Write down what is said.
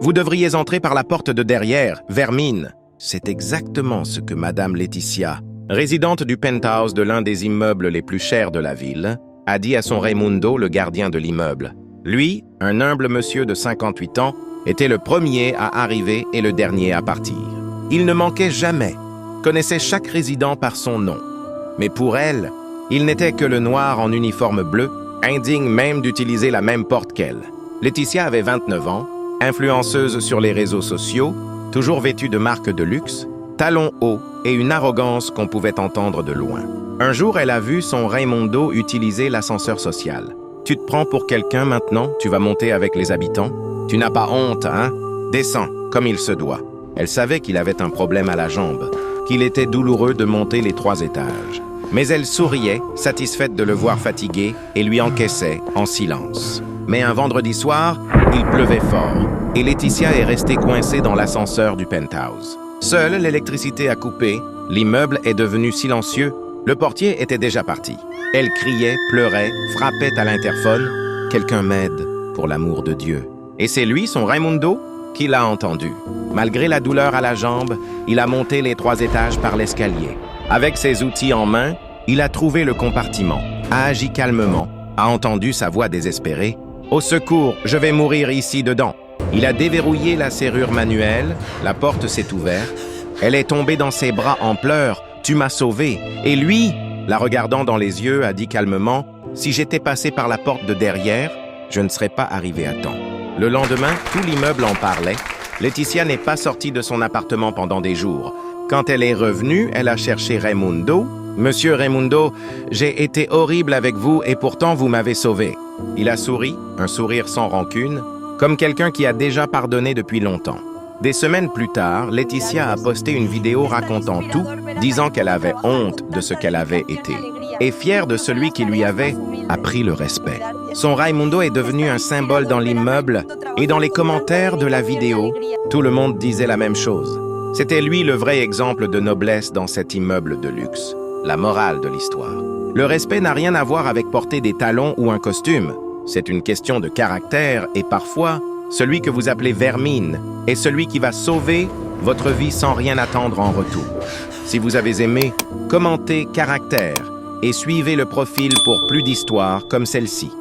Vous devriez entrer par la porte de derrière, vermine. » C'est exactement ce que Madame Laetitia, résidente du penthouse de l'un des immeubles les plus chers de la ville, a dit à son Raimundo, le gardien de l'immeuble. Lui, un humble monsieur de 58 ans, était le premier à arriver et le dernier à partir. Il ne manquait jamais, connaissait chaque résident par son nom. Mais pour elle, il n'était que le noir en uniforme bleu, indigne même d'utiliser la même porte qu'elle. Laetitia avait 29 ans, influenceuse sur les réseaux sociaux, toujours vêtue de marques de luxe, talons hauts et une arrogance qu'on pouvait entendre de loin. Un jour, elle a vu son Raimundo utiliser l'ascenseur social. « Tu te prends pour quelqu'un maintenant? Tu vas monter avec les habitants? Tu n'as pas honte, hein? Descends, comme il se doit. » Elle savait qu'il avait un problème à la jambe, qu'il était douloureux de monter les 3 étages. Mais elle souriait, satisfaite de le voir fatigué, et lui encaissait en silence. Mais un vendredi soir, il pleuvait fort, et Laetitia est restée coincée dans l'ascenseur du penthouse. Seule l'électricité a coupé, l'immeuble est devenu silencieux, le portier était déjà parti. Elle criait, pleurait, frappait à l'interphone. « Quelqu'un m'aide, pour l'amour de Dieu. » Et c'est lui, son Raimundo, qui l'a entendu. Malgré la douleur à la jambe, il a monté les 3 étages par l'escalier. Avec ses outils en main, il a trouvé le compartiment, a agi calmement, a entendu sa voix désespérée. « Au secours, je vais mourir ici dedans. » Il a déverrouillé la serrure manuelle, la porte s'est ouverte. Elle est tombée dans ses bras en pleurs. « Tu m'as sauvé. » Et lui, la regardant dans les yeux, a dit calmement « Si j'étais passé par la porte de derrière, je ne serais pas arrivé à temps. » Le lendemain, tout l'immeuble en parlait. Laetitia n'est pas sortie de son appartement pendant des jours. Quand elle est revenue, elle a cherché Raimundo. « Monsieur Raimundo, j'ai été horrible avec vous et pourtant vous m'avez sauvé. » Il a souri, un sourire sans rancune, comme quelqu'un qui a déjà pardonné depuis longtemps. Des semaines plus tard, Laetitia a posté une vidéo racontant tout, disant qu'elle avait honte de ce qu'elle avait été, et fière de celui qui lui avait appris le respect. Son Raimundo est devenu un symbole dans l'immeuble, et dans les commentaires de la vidéo, tout le monde disait la même chose. C'était lui le vrai exemple de noblesse dans cet immeuble de luxe, la morale de l'histoire. Le respect n'a rien à voir avec porter des talons ou un costume. C'est une question de caractère et parfois, celui que vous appelez vermine est celui qui va sauver votre vie sans rien attendre en retour. Si vous avez aimé, commentez caractère et suivez le profil pour plus d'histoires comme celle-ci.